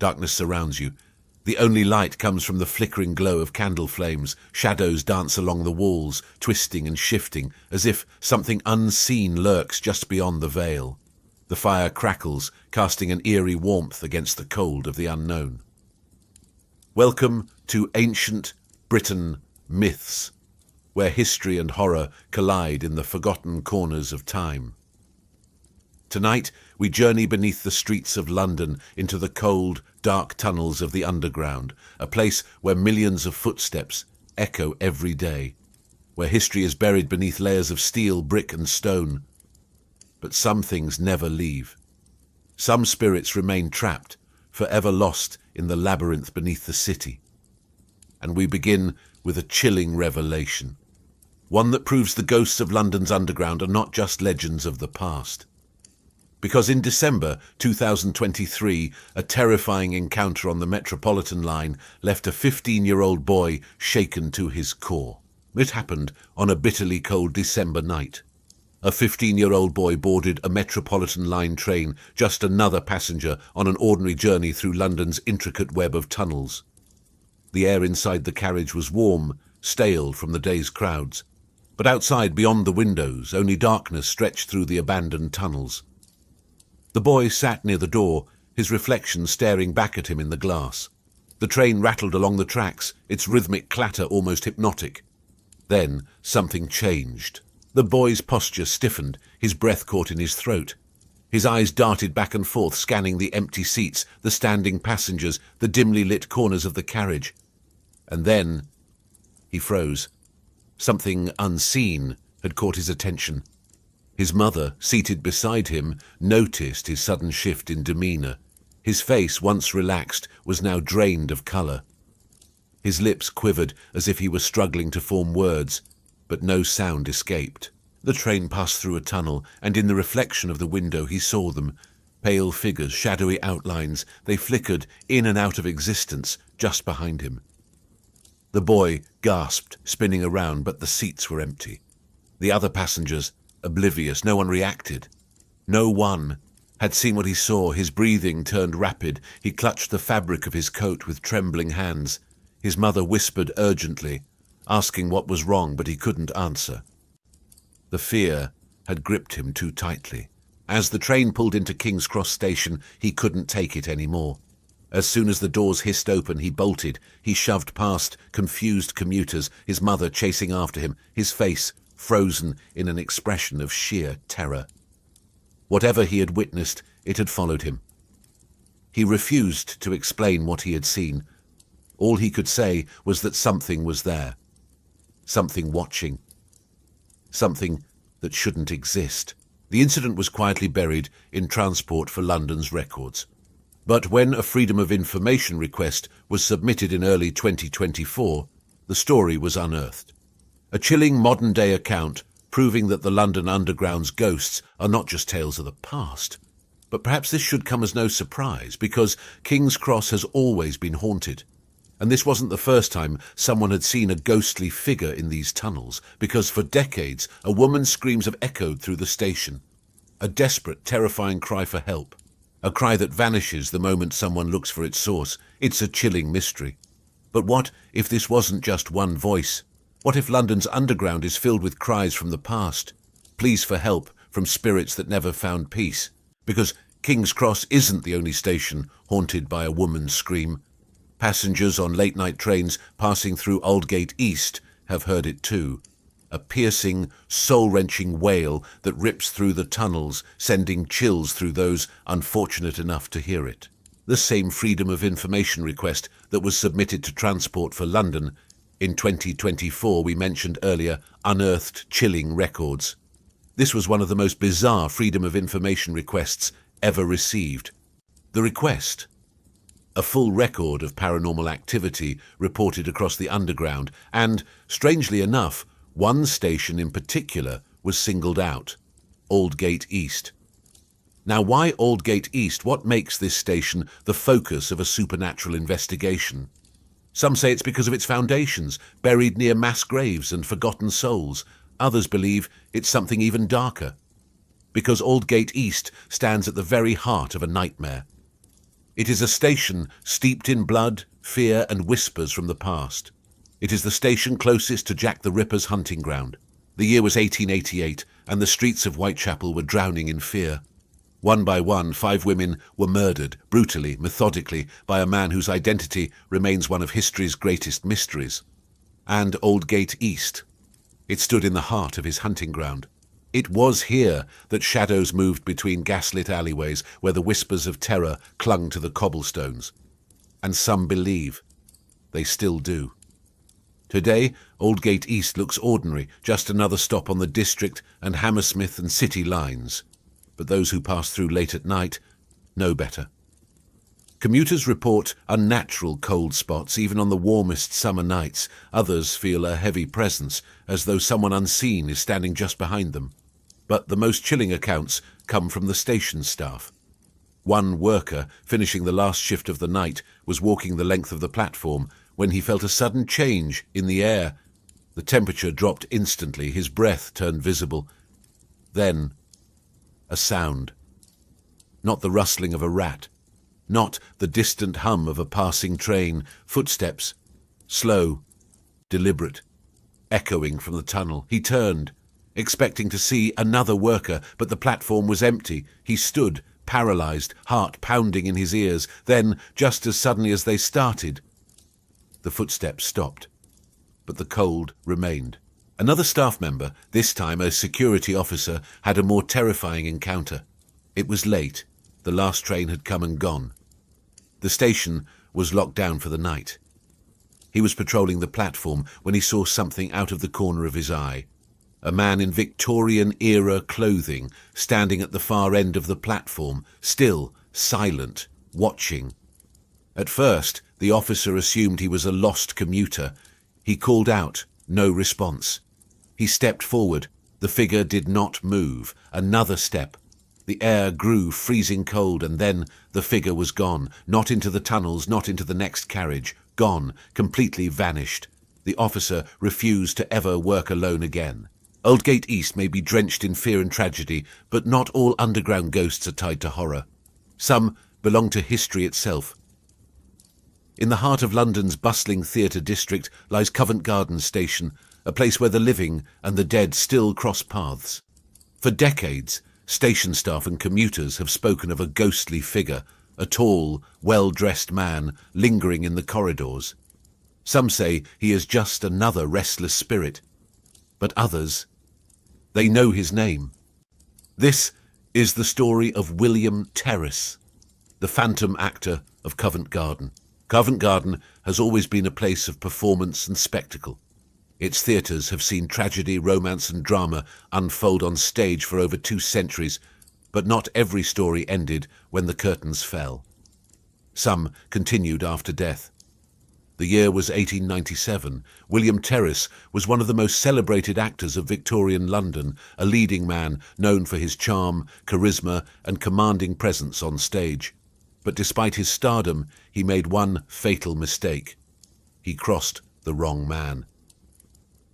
Darkness surrounds you. The only light comes from the flickering glow of candle flames. Shadows dance along the walls, twisting and shifting, as if something unseen lurks just beyond the veil. The fire crackles, casting an eerie warmth against the cold of the unknown. Welcome to Ancient Britain Myths, where history and horror collide in the forgotten corners of time. Tonight, we journey beneath the streets of London into the cold, dark tunnels of the underground, a place where millions of footsteps echo every day, where history is buried beneath layers of steel, brick and stone. But some things never leave. Some spirits remain trapped, forever lost in the labyrinth beneath the city. And we begin with a chilling revelation, one that proves the ghosts of London's underground are not just legends of the past. Because in December 2023, a terrifying encounter on the Metropolitan line left a 15-year-old boy shaken to his core. It happened on a bitterly cold December night. A 15-year-old boy boarded a Metropolitan line train, just another passenger on an ordinary journey through London's intricate web of tunnels. The air inside the carriage was warm, stale from the day's crowds. But outside, beyond the windows, only darkness stretched through the abandoned tunnels. The boy sat near the door, his reflection staring back at him in the glass. The train rattled along the tracks, its rhythmic clatter almost hypnotic. Then something changed. The boy's posture stiffened, his breath caught in his throat. His eyes darted back and forth, scanning the empty seats, the standing passengers, the dimly lit corners of the carriage. And then he froze. Something unseen had caught his attention. His mother, seated beside him, noticed his sudden shift in demeanour. His face, once relaxed, was now drained of colour. His lips quivered as if he were struggling to form words, but no sound escaped. The train passed through a tunnel, and in the reflection of the window he saw them. Pale figures, shadowy outlines, they flickered in and out of existence just behind him. The boy gasped, spinning around, but the seats were empty. The other passengers, oblivious, no one reacted. No one had seen what he saw. His breathing turned rapid. He clutched the fabric of his coat with trembling hands. His mother whispered urgently, asking what was wrong, but he couldn't answer. The fear had gripped him too tightly. As the train pulled into King's Cross station, he couldn't take it anymore. As soon as the doors hissed open, he bolted. He shoved past confused commuters, his mother chasing after him, his face frozen in an expression of sheer terror. Whatever he had witnessed, it had followed him. He refused to explain what he had seen. All he could say was that something was there. Something watching. Something that shouldn't exist. The incident was quietly buried in Transport for London's records. But when a Freedom of Information request was submitted in early 2024, the story was unearthed. A chilling modern-day account proving that the London Underground's ghosts are not just tales of the past. But perhaps this should come as no surprise, because King's Cross has always been haunted. And this wasn't the first time someone had seen a ghostly figure in these tunnels, because for decades a woman's screams have echoed through the station. A desperate, terrifying cry for help. A cry that vanishes the moment someone looks for its source. It's a chilling mystery. But what if this wasn't just one voice? What if London's underground is filled with cries from the past, pleas for help from spirits that never found peace? Because King's Cross isn't the only station haunted by a woman's scream. Passengers on late-night trains passing through Aldgate East have heard it too. A piercing, soul-wrenching wail that rips through the tunnels, sending chills through those unfortunate enough to hear it. The same Freedom of Information request that was submitted to Transport for London in 2024 we mentioned earlier unearthed chilling records. This was one of the most bizarre Freedom of Information requests ever received. The request, a full record of paranormal activity reported across the underground, and, strangely enough, one station in particular was singled out, Aldgate East. Now, why Aldgate East? What makes this station the focus of a supernatural investigation? Some say it's because of its foundations, buried near mass graves and forgotten souls. Others believe it's something even darker, because Aldgate East stands at the very heart of a nightmare. It is a station steeped in blood, fear and whispers from the past. It is the station closest to Jack the Ripper's hunting ground. The year was 1888, and the streets of Whitechapel were drowning in fear. One by one, 5 women were murdered, brutally, methodically, by a man whose identity remains one of history's greatest mysteries. And Aldgate East. It stood in the heart of his hunting ground. It was here that shadows moved between gaslit alleyways where the whispers of terror clung to the cobblestones. And some believe. They still do. Today, Aldgate East looks ordinary, just another stop on the District and Hammersmith and City lines. But those who pass through late at night know better. Commuters report unnatural cold spots even on the warmest summer nights. Others feel a heavy presence, as though someone unseen is standing just behind them. But the most chilling accounts come from the station staff. One worker, finishing the last shift of the night, was walking the length of the platform when he felt a sudden change in the air. The temperature dropped instantly, his breath turned visible. Then, a sound. Not the rustling of a rat. Not the distant hum of a passing train. Footsteps. Slow. Deliberate. Echoing from the tunnel. He turned, expecting to see another worker, but the platform was empty. He stood, paralyzed, heart pounding in his ears. Then, just as suddenly as they started, the footsteps stopped. But the cold remained. Another staff member, this time a security officer, had a more terrifying encounter. It was late. The last train had come and gone. The station was locked down for the night. He was patrolling the platform when he saw something out of the corner of his eye. A man in Victorian-era clothing, standing at the far end of the platform, still, silent, watching. At first, the officer assumed he was a lost commuter. He called out, no response. He stepped forward. The figure did not move. Another step. The air grew freezing cold, and then the figure was gone. Not into the tunnels, not into the next carriage. Gone, completely vanished. The officer refused to ever work alone again. Aldgate East may be drenched in fear and tragedy, but not all underground ghosts are tied to horror. Some belong to history itself. In the heart of London's bustling theatre district lies Covent Garden Station, a place where the living and the dead still cross paths. For decades, station staff and commuters have spoken of a ghostly figure, a tall, well-dressed man lingering in the corridors. Some say he is just another restless spirit, but others, they know his name. This is the story of William Terrace, the phantom actor of Covent Garden. Covent Garden has always been a place of performance and spectacle. Its theatres have seen tragedy, romance and drama unfold on stage for over 2 centuries, but not every story ended when the curtains fell. Some continued after death. The year was 1897. William Terrace was one of the most celebrated actors of Victorian London, a leading man known for his charm, charisma and commanding presence on stage. But despite his stardom, he made one fatal mistake. He crossed the wrong man.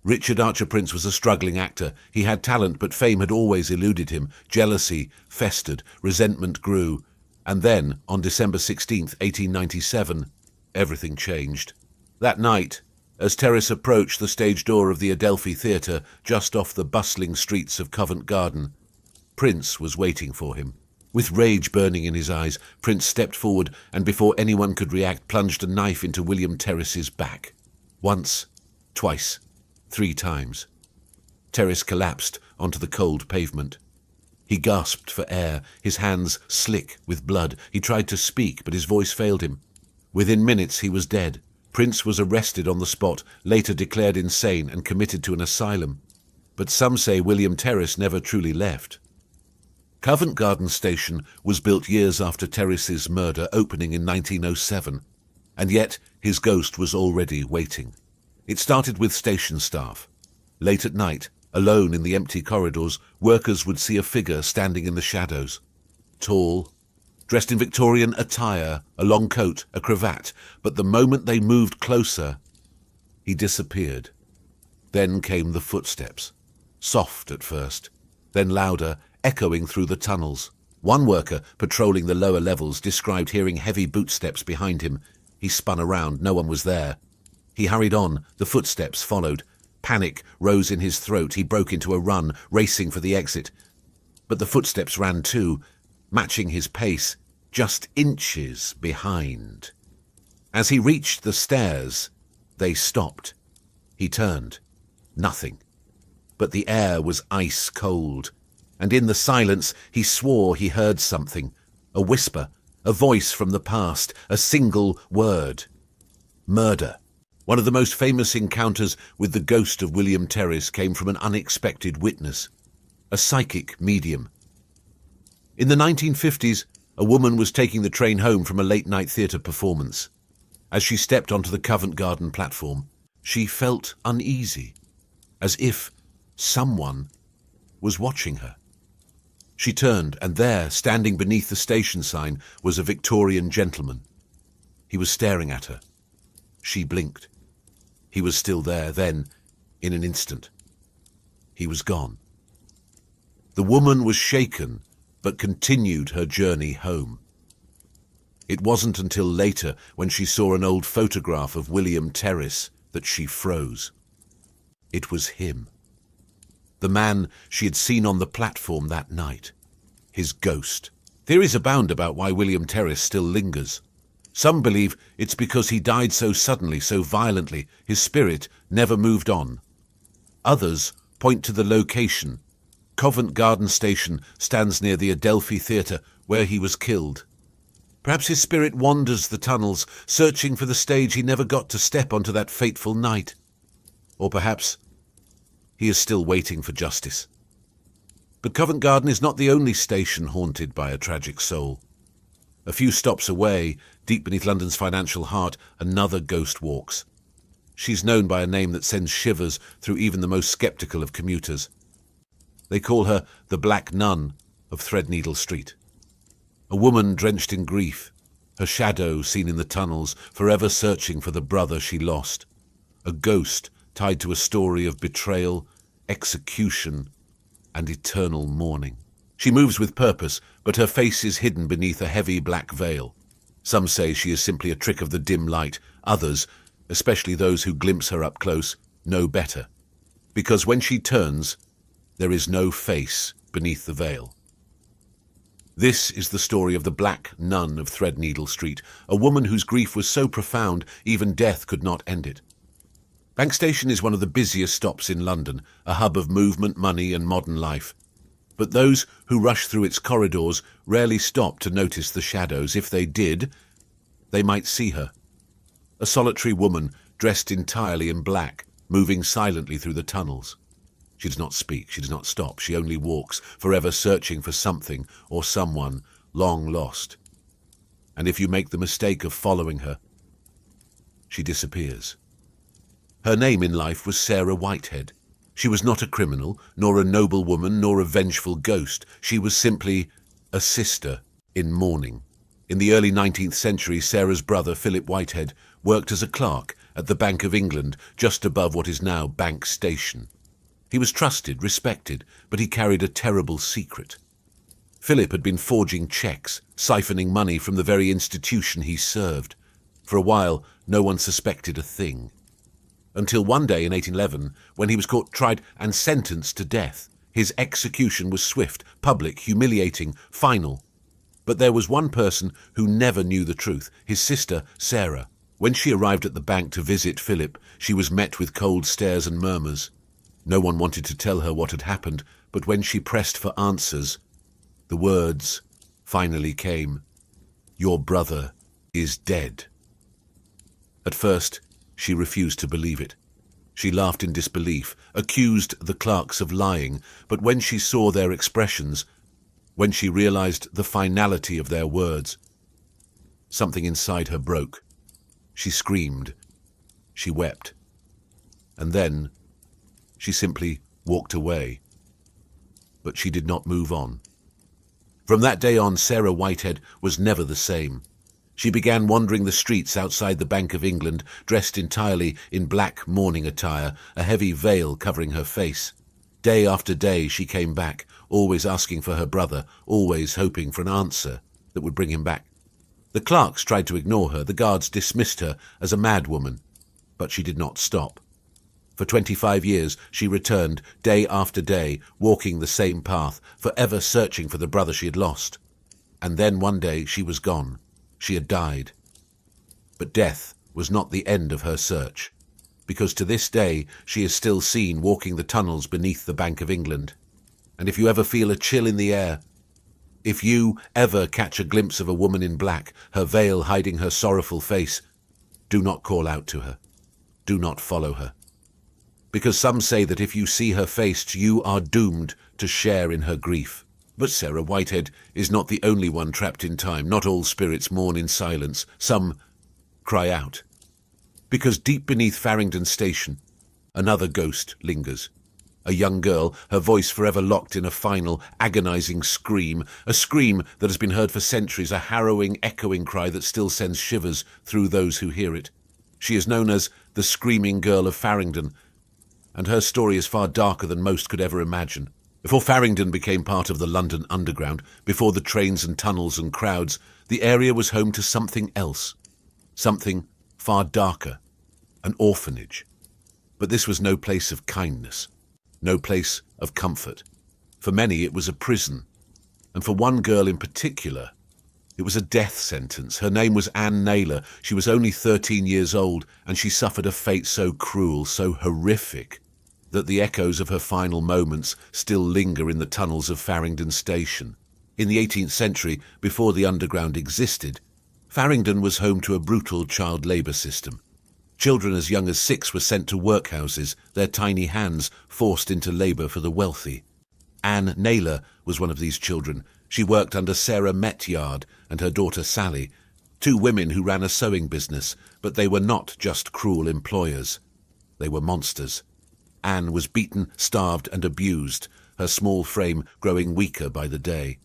Richard Archer Prince was a struggling actor. He had talent, but fame had always eluded him. Jealousy festered, resentment grew. And then, on December 16th, 1897, everything changed. That night, as Terrace approached the stage door of the Adelphi Theatre, just off the bustling streets of Covent Garden, Prince was waiting for him. With rage burning in his eyes, Prince stepped forward and before anyone could react, plunged a knife into William Terrace's back. Once, twice, 3 times. Terrace collapsed onto the cold pavement. He gasped for air, his hands slick with blood. He tried to speak, but his voice failed him. Within minutes he was dead. Prince was arrested on the spot, later declared insane and committed to an asylum. But some say William Terrace never truly left. Covent Garden Station was built years after Terrace's murder, opening in 1907, and yet his ghost was already waiting. It started with station staff. Late at night, alone in the empty corridors, workers would see a figure standing in the shadows. Tall, dressed in Victorian attire, a long coat, a cravat, but the moment they moved closer, he disappeared. Then came the footsteps, soft at first, then louder, echoing through the tunnels. One worker patrolling the lower levels described hearing heavy bootsteps behind him. He spun around, no one was there. He hurried on, the footsteps followed. Panic rose in his throat, he broke into a run, racing for the exit. But the footsteps ran too, matching his pace, just inches behind. As he reached the stairs, they stopped. He turned. Nothing. But the air was ice cold, and in the silence he swore he heard something. A whisper, a voice from the past, a single word. Murder. One of the most famous encounters with the ghost of William Terrace came from an unexpected witness, a psychic medium. In the 1950s, a woman was taking the train home from a late-night theatre performance. As she stepped onto the Covent Garden platform, she felt uneasy, as if someone was watching her. She turned, and there, standing beneath the station sign, was a Victorian gentleman. He was staring at her. She blinked. He was still there. Then, in an instant, he was gone. The woman was shaken, but continued her journey home. It wasn't until later, when she saw an old photograph of William Terrace, that she froze. It was him. The man she had seen on the platform that night. His ghost. Theories abound about why William Terrace still lingers. Some believe it's because he died so suddenly, so violently, his spirit never moved on. Others point to the location. Covent Garden Station stands near the Adelphi Theatre, where he was killed. Perhaps his spirit wanders the tunnels, searching for the stage he never got to step onto that fateful night. Or perhaps he is still waiting for justice. But Covent Garden is not the only station haunted by a tragic soul. A few stops away, deep beneath London's financial heart, another ghost walks. She's known by a name that sends shivers through even the most sceptical of commuters. They call her the Black Nun of Threadneedle Street. A woman drenched in grief, her shadow seen in the tunnels, forever searching for the brother she lost. A ghost tied to a story of betrayal, execution, and eternal mourning. She moves with purpose, but her face is hidden beneath a heavy black veil. Some say she is simply a trick of the dim light. Others, especially those who glimpse her up close, know better. Because when she turns, there is no face beneath the veil. This is the story of the Black Nun of Threadneedle Street, a woman whose grief was so profound even death could not end it. Bank Station is one of the busiest stops in London, a hub of movement, money and modern life. But those who rush through its corridors rarely stop to notice the shadows. If they did, they might see her. A solitary woman dressed entirely in black, moving silently through the tunnels. She does not speak, she does not stop, she only walks, forever searching for something or someone long lost. And if you make the mistake of following her, she disappears. Her name in life was Sarah Whitehead. She was not a criminal, nor a noblewoman, nor a vengeful ghost. She was simply a sister in mourning. In the early 19th century, Sarah's brother, Philip Whitehead, worked as a clerk at the Bank of England, just above what is now Bank Station. He was trusted, respected, but he carried a terrible secret. Philip had been forging cheques, siphoning money from the very institution he served. For a while, no one suspected a thing. Until one day in 1811, when he was caught, tried and sentenced to death. His execution was swift, public, humiliating, final. But there was one person who never knew the truth, his sister, Sarah. When she arrived at the bank to visit Philip, she was met with cold stares and murmurs. No one wanted to tell her what had happened, but when she pressed for answers, the words finally came, "Your brother is dead." At first, she refused to believe it. She laughed in disbelief, accused the clerks of lying, but when she saw their expressions, when she realized the finality of their words, something inside her broke. She screamed. She wept. And then she simply walked away. But she did not move on. From that day on, Sarah Whitehead was never the same. She began wandering the streets outside the Bank of England, dressed entirely in black mourning attire, a heavy veil covering her face. Day after day she came back, always asking for her brother, always hoping for an answer that would bring him back. The clerks tried to ignore her, the guards dismissed her as a madwoman, but she did not stop. For 25 years she returned, day after day, walking the same path, forever searching for the brother she had lost. And then one day she was gone. She had died. But death was not the end of her search, because to this day she is still seen walking the tunnels beneath the Bank of England. And if you ever feel a chill in the air, if you ever catch a glimpse of a woman in black, her veil hiding her sorrowful face, do not call out to her. Do not follow her. Because some say that if you see her face, you are doomed to share in her grief. But Sarah Whitehead is not the only one trapped in time. Not all spirits mourn in silence. Some cry out. Because deep beneath Farringdon Station, another ghost lingers. A young girl, her voice forever locked in a final, agonizing scream, a scream that has been heard for centuries, a harrowing, echoing cry that still sends shivers through those who hear it. She is known as the Screaming Girl of Farringdon, and her story is far darker than most could ever imagine. Before Farringdon became part of the London Underground, before the trains and tunnels and crowds, the area was home to something else, something far darker, an orphanage. But this was no place of kindness. No place of comfort. For many it was a prison, and for one girl in particular, it was a death sentence. Her name was Anne Naylor. She was only 13 years old, and she suffered a fate so cruel, so horrific, that the echoes of her final moments still linger in the tunnels of Farringdon Station. In the 18th century, before the Underground existed, Farringdon was home to a brutal child labour system. Children as young as 6 were sent to workhouses, their tiny hands forced into labour for the wealthy. Anne Naylor was one of these children. She worked under Sarah Metyard and her daughter Sally, 2 women who ran a sewing business, but they were not just cruel employers. They were monsters. Anne was beaten, starved and abused, her small frame growing weaker by the day.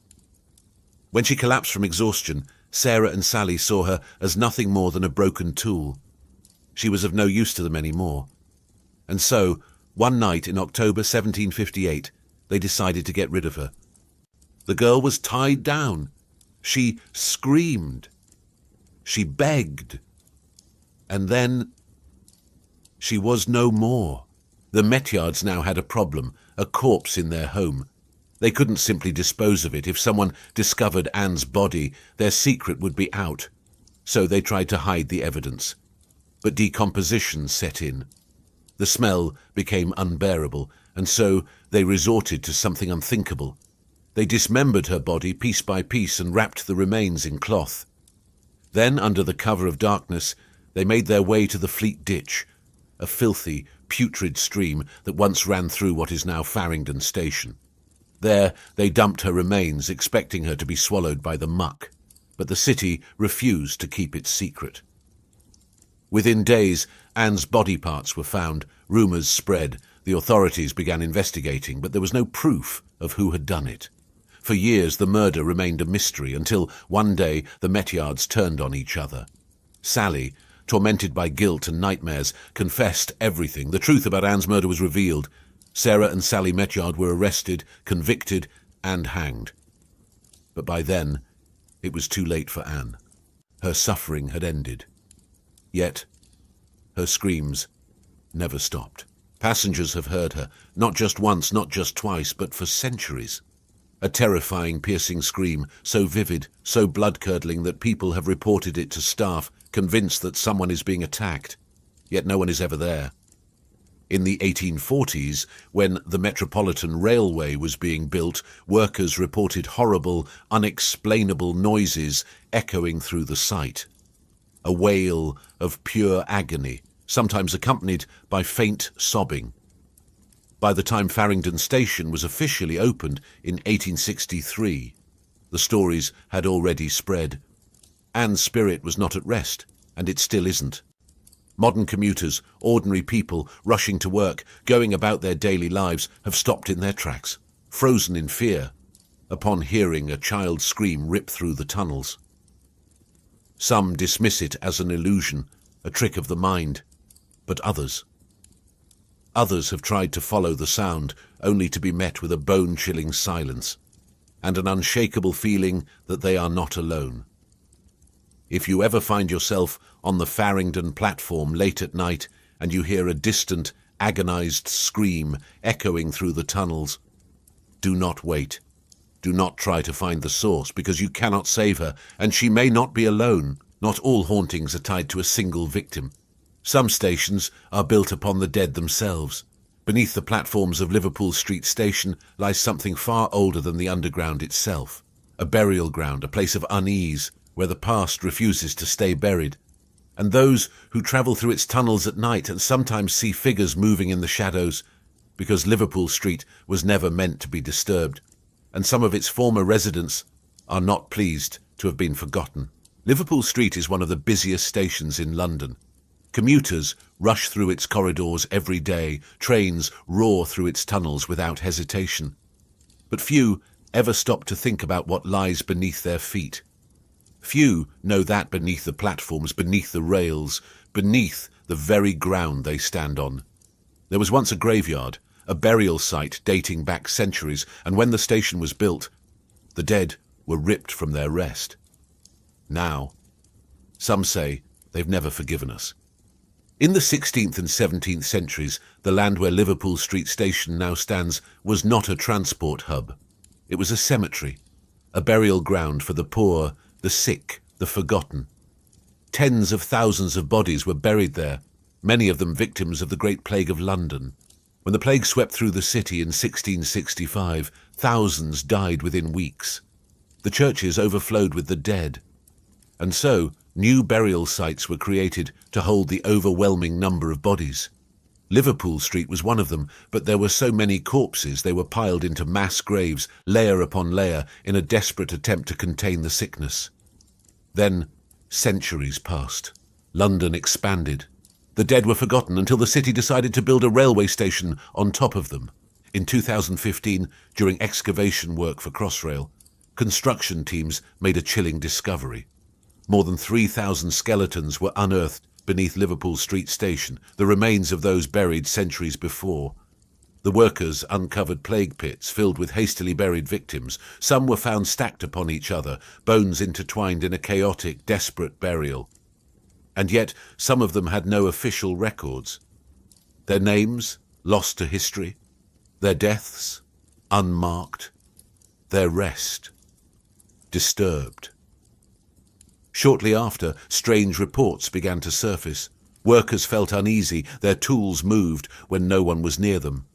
When she collapsed from exhaustion, Sarah and Sally saw her as nothing more than a broken tool. She was of no use to them any more. And so, one night in October 1758, they decided to get rid of her. The girl was tied down. She screamed. She begged. And then she was no more. The Metyards now had a problem, a corpse in their home. They couldn't simply dispose of it. If someone discovered Anne's body, their secret would be out. So they tried to hide the evidence. But decomposition set in. The smell became unbearable, and so they resorted to something unthinkable. They dismembered her body piece by piece and wrapped the remains in cloth. Then, under the cover of darkness, they made their way to the Fleet Ditch, a filthy, putrid stream that once ran through what is now Farringdon Station. There they dumped her remains, expecting her to be swallowed by the muck, but the city refused to keep its secret. Within days, Anne's body parts were found, rumours spread, the authorities began investigating, but there was no proof of who had done it. For years the murder remained a mystery, until one day the Metyards turned on each other. Sally, tormented by guilt and nightmares, confessed everything. The truth about Anne's murder was revealed. Sarah and Sally Metyard were arrested, convicted, and hanged. But by then, it was too late for Anne. Her suffering had ended. Yet, her screams never stopped. Passengers have heard her, not just once, not just twice, but for centuries. A terrifying, piercing scream, so vivid, so blood-curdling that people have reported it to staff, convinced that someone is being attacked, yet no one is ever there. In the 1840s, when the Metropolitan Railway was being built, workers reported horrible, unexplainable noises echoing through the site. A wail of pure agony, sometimes accompanied by faint sobbing. By the time Farringdon Station was officially opened in 1863, the stories had already spread. Anne's spirit was not at rest, and it still isn't. Modern commuters, ordinary people rushing to work, going about their daily lives, have stopped in their tracks, frozen in fear, upon hearing a child's scream rip through the tunnels. Some dismiss it as an illusion, a trick of the mind, but others Others have tried to follow the sound, only to be met with a bone-chilling silence, and an unshakable feeling that they are not alone. If you ever find yourself on the Farringdon platform late at night and you hear a distant, agonized scream echoing through the tunnels, do not wait. Do not try to find the source, because you cannot save her, and she may not be alone. Not all hauntings are tied to a single victim. Some stations are built upon the dead themselves. Beneath the platforms of Liverpool Street station lies something far older than the underground itself. A burial ground, a place of unease, where the past refuses to stay buried. And those who travel through its tunnels at night and sometimes see figures moving in the shadows, because Liverpool Street was never meant to be disturbed, and some of its former residents are not pleased to have been forgotten. Liverpool Street is one of the busiest stations in London. Commuters rush through its corridors every day, trains roar through its tunnels without hesitation. But few ever stop to think about what lies beneath their feet. Few know that beneath the platforms, beneath the rails, beneath the very ground they stand on. There was once a graveyard, a burial site dating back centuries, and when the station was built, the dead were ripped from their rest. Now, some say they've never forgiven us. In the 16th and 17th centuries, the land where Liverpool Street Station now stands was not a transport hub. It was a cemetery, a burial ground for the poor, the sick, the forgotten. Tens of thousands of bodies were buried there, many of them victims of the Great Plague of London. When the plague swept through the city in 1665, thousands died within weeks. The churches overflowed with the dead. And so, new burial sites were created to hold the overwhelming number of bodies. Liverpool Street was one of them, but there were so many corpses they were piled into mass graves, layer upon layer, in a desperate attempt to contain the sickness. Then, centuries passed. London expanded. The dead were forgotten until the city decided to build a railway station on top of them. In 2015, during excavation work for Crossrail, construction teams made a chilling discovery. More than 3,000 skeletons were unearthed beneath Liverpool Street Station, the remains of those buried centuries before. The workers uncovered plague pits filled with hastily buried victims. Some were found stacked upon each other, bones intertwined in a chaotic, desperate burial. And yet some of them had no official records. Their names lost to history, their deaths unmarked, their rest disturbed. Shortly after, strange reports began to surface. Workers felt uneasy, their tools moved when no one was near them.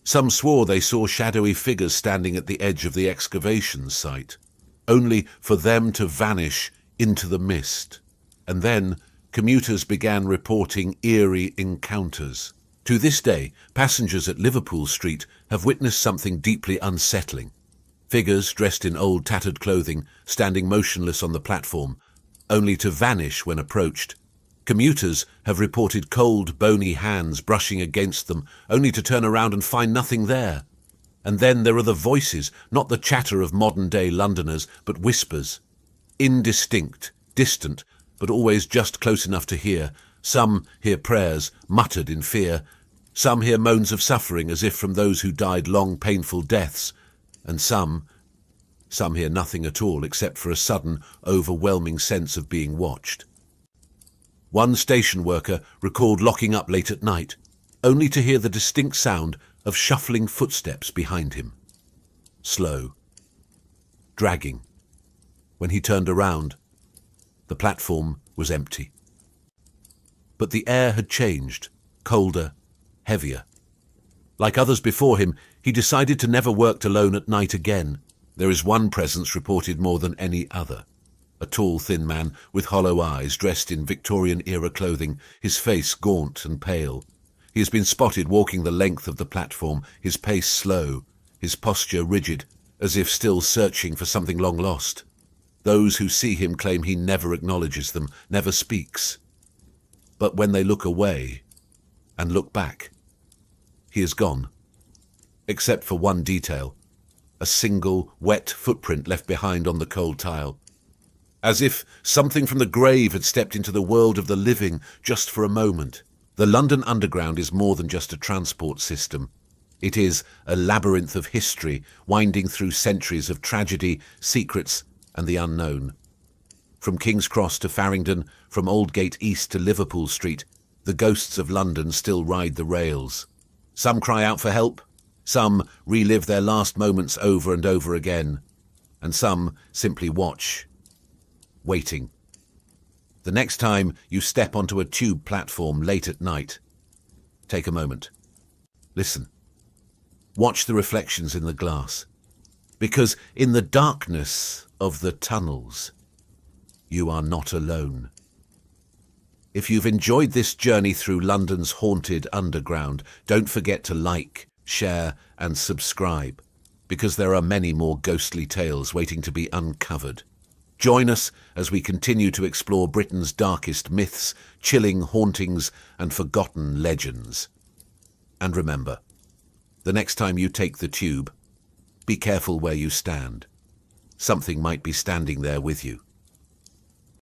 Some swore they saw shadowy figures standing at the edge of the excavation site, only for them to vanish into the mist. And then commuters began reporting eerie encounters. To this day, passengers at Liverpool Street have witnessed something deeply unsettling. Figures dressed in old tattered clothing, standing motionless on the platform, only to vanish when approached. Commuters have reported cold, bony hands brushing against them, only to turn around and find nothing there. And then there are the voices, not the chatter of modern-day Londoners, but whispers. Indistinct, distant, but always just close enough to hear. Some hear prayers, muttered in fear. Some hear moans of suffering as if from those who died long, painful deaths. And some hear nothing at all except for a sudden, overwhelming sense of being watched. One station worker recalled locking up late at night, only to hear the distinct sound of shuffling footsteps behind him. Slow, dragging. When he turned around, the platform was empty. But the air had changed, colder, heavier. Like others before him, he decided to never work alone at night again. There is one presence reported more than any other. A tall, thin man with hollow eyes, dressed in Victorian-era clothing, his face gaunt and pale. He has been spotted walking the length of the platform, his pace slow, his posture rigid, as if still searching for something long lost. Those who see him claim he never acknowledges them, never speaks. But when they look away and look back, he is gone. Except for one detail. A single, wet footprint left behind on the cold tile. As if something from the grave had stepped into the world of the living just for a moment. The London Underground is more than just a transport system. It is a labyrinth of history, winding through centuries of tragedy, secrets, and the unknown. From King's Cross to Farringdon, from Aldgate East to Liverpool Street, the ghosts of London still ride the rails. Some cry out for help, some relive their last moments over and over again, and some simply watch, waiting. The next time you step onto a tube platform late at night, take a moment. Listen. Watch the reflections in the glass, because in the darkness of the tunnels, you are not alone. If you've enjoyed this journey through London's haunted underground, don't forget to like, share, and subscribe, because there are many more ghostly tales waiting to be uncovered. Join us as we continue to explore Britain's darkest myths, chilling hauntings, and forgotten legends. And remember, the next time you take the tube, be careful where you stand. Something might be standing there with you.